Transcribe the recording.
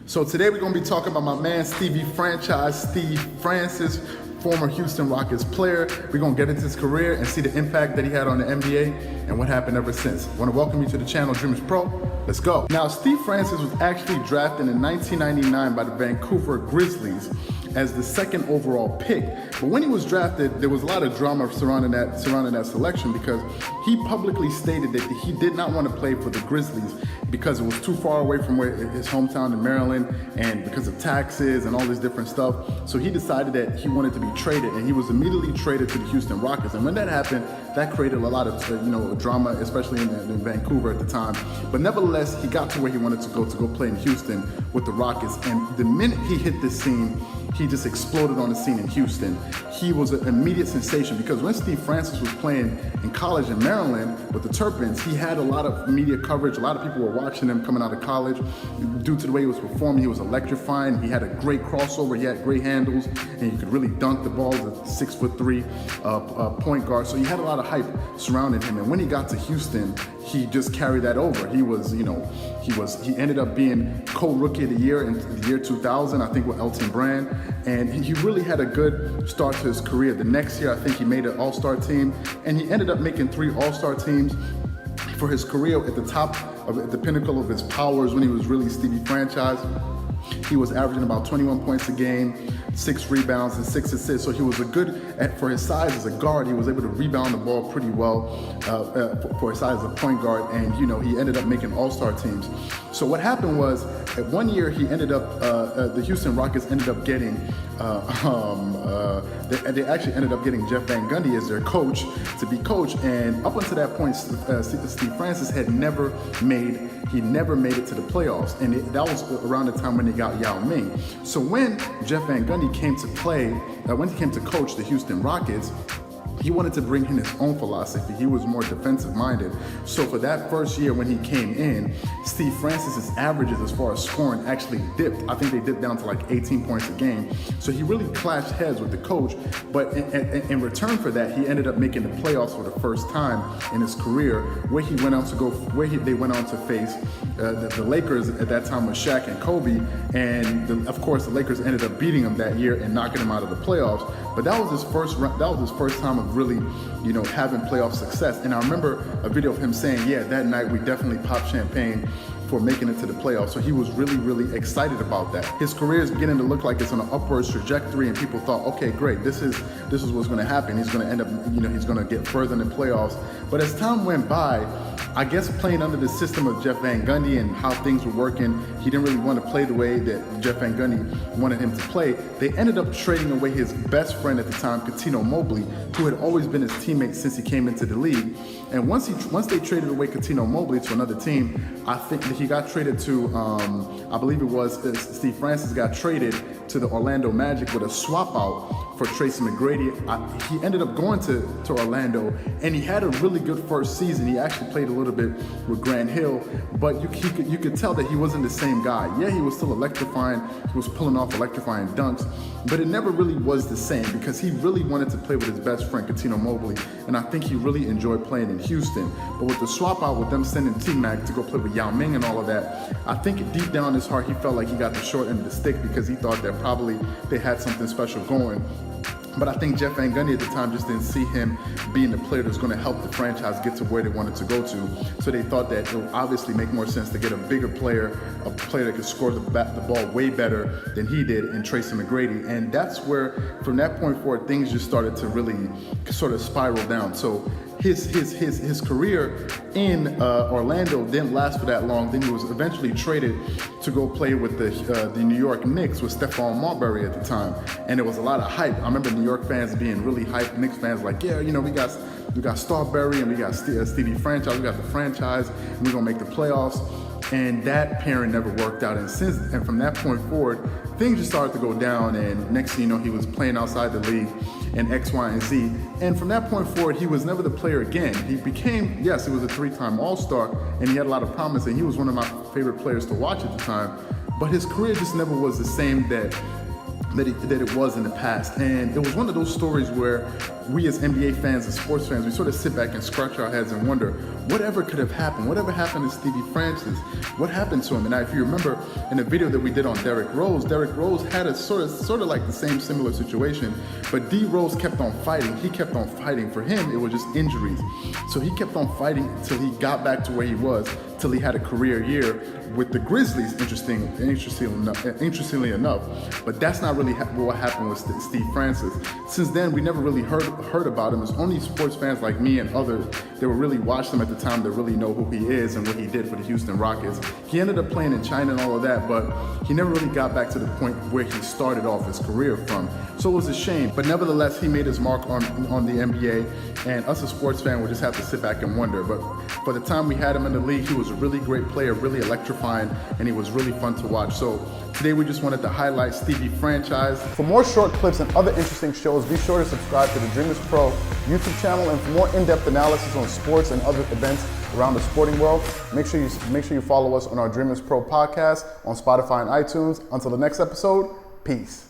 So today we're going to be talking about my man Stevie Franchise, Steve Francis, former Houston Rockets player. We're going to get into his career and see the impact that he had on the NBA and what happened ever since. I want to welcome you to the channel, Dreamerspro. Let's go. Now, Steve Francis was actually drafted in 1999 by the Vancouver Grizzlies as the second overall pick. But when he was drafted, there was a lot of drama surrounding that selection because he publicly stated that he did not want to play for the Grizzlies because it was too far away from where his hometown in Maryland and because of taxes and all this different stuff. So he decided that he wanted to be traded, and he was immediately traded to the Houston Rockets. And when that happened, that created a lot of drama, especially in Vancouver at the time. But nevertheless, he got to where he wanted to go play in Houston with the Rockets. And the minute he hit the scene, he just exploded on the scene in Houston. He was an immediate sensation because when Steve Francis was playing in college in Maryland with the Terrapins, he had a lot of media coverage. A lot of people were watching him coming out of college due to the way he was performing. He was electrifying. He had a great crossover. He had great handles, and he could really dunk the ball as a 6'3" point guard. So he had a lot of hype surrounding him. And when he got to Houston, he just carried that over. He ended up being co-rookie of the year in the year 2000, I think, with Elton Brand. And he really had a good start to his career. The next year, I think he made an all-star team, and he ended up making 3 all-star teams for his career at the top of the pinnacle of his powers when he was really Stevie Franchise. He was averaging about 21 points a game, 6 rebounds and 6 assists. So he was for his size as a guard, he was able to rebound the ball pretty well for his size as a point guard. And he ended up making all-star teams. So what happened was, at one year he ended up, the Houston Rockets ended up getting, they actually ended up getting Jeff Van Gundy as their coach to be coach. And up until that point, Steve Francis had never made it to the playoffs. And that was around the time when they got Yao Ming. So when Jeff Van Gundy came to when he came to coach the Houston Rockets, he wanted to bring in his own philosophy. He was more defensive minded. So for that first year when he came in, Steve Francis's averages as far as scoring actually dipped. I think they dipped down to like 18 points a game. So he really clashed heads with the coach. But in return for that, he ended up making the playoffs for the first time in his career, where they went on to face the Lakers at that time with Shaq and Kobe. And of course, the Lakers ended up beating him that year and knocking him out of the playoffs. But that was his first time of really, having playoff success. And I remember a video of him saying, yeah, that night we definitely popped champagne for making it to the playoffs. So he was really, really excited about that. His career is beginning to look like it's on an upwards trajectory, and people thought, okay, great, this is what's going to happen. He's going to end up, he's going to get further in the playoffs. But as time went by, I guess playing under the system of Jeff Van Gundy and how things were working, he didn't really want to play the way that Jeff Van Gundy wanted him to play. They ended up trading away his best friend at the time, Cuttino Mobley, who had always been his teammate since he came into the league. And once they traded away Cuttino Mobley to another team, I think that he got traded to, I believe it was Steve Francis got traded to the Orlando Magic with a swap out for Tracy McGrady. He ended up going to Orlando, and he had a really good first season. He actually played a little bit with Grant Hill, but you could tell that he wasn't the same guy. Yeah, he was still electrifying. He was pulling off electrifying dunks, but it never really was the same because he really wanted to play with his best friend, Cuttino Mobley, and I think he really enjoyed playing in Houston. But with the swap out, with them sending T-Mac to go play with Yao Ming and all of that, I think deep down in his heart, he felt like he got the short end of the stick because he thought that probably they had something special going. But I think Jeff Van Gundy at the time just didn't see him being the player that's going to help the franchise get to where they wanted to go to. So they thought that it would obviously make more sense to get a bigger player, a player that could score the ball way better than he did in Tracy McGrady. And that's where, from that point forward, things just started to really sort of spiral down. So his career in Orlando didn't last for that long. Then he was eventually traded to go play with the New York Knicks with Stephon Marbury at the time, and there was a lot of hype. I remember New York fans being really hyped. Knicks fans like, yeah, we got Starbury and we got Stevie Franchise. We got the franchise, and we're gonna make the playoffs. And that pairing never worked out. And from that point forward, things just started to go down. And next thing you know, he was playing outside the league in X, Y, and Z. And from that point forward, he was never the player again. He became, yes, he was a 3-time All-Star, and he had a lot of promise, and he was one of my favorite players to watch at the time. But his career just never was the same that that it was in the past. And it was one of those stories where we as NBA fans and sports fans, we sort of sit back and scratch our heads and wonder, whatever could have happened? Whatever happened to Stevie Francis? What happened to him? And if you remember in the video that we did on Derrick Rose had a sort of like the same similar situation, but D Rose kept on fighting. He kept on fighting. For him, it was just injuries. So he kept on fighting till he got back to where he was, till he had a career year with the Grizzlies, interestingly enough. But that's not really what happened with Steve Francis. Since then, we never really heard about him. It's only sports fans like me and others that would really watch him at the time that really know who he is and what he did for the Houston Rockets. He ended up playing in China and all of that, but he never really got back to the point where he started off his career from. So it was a shame. But nevertheless, he made his mark on the NBA, and us as sports fans would just have to sit back and wonder. But for the time we had him in the league, he was a really great player, really electrifying, and he was really fun to watch. So today we just wanted to highlight Stevie franchise. For more short clips and other interesting shows, be sure to subscribe to the Dreamerspro YouTube channel, and for more in-depth analysis on sports and other events around the sporting world, make sure you follow us on our Dreamerspro Podcast on Spotify and iTunes. Until the next episode, peace.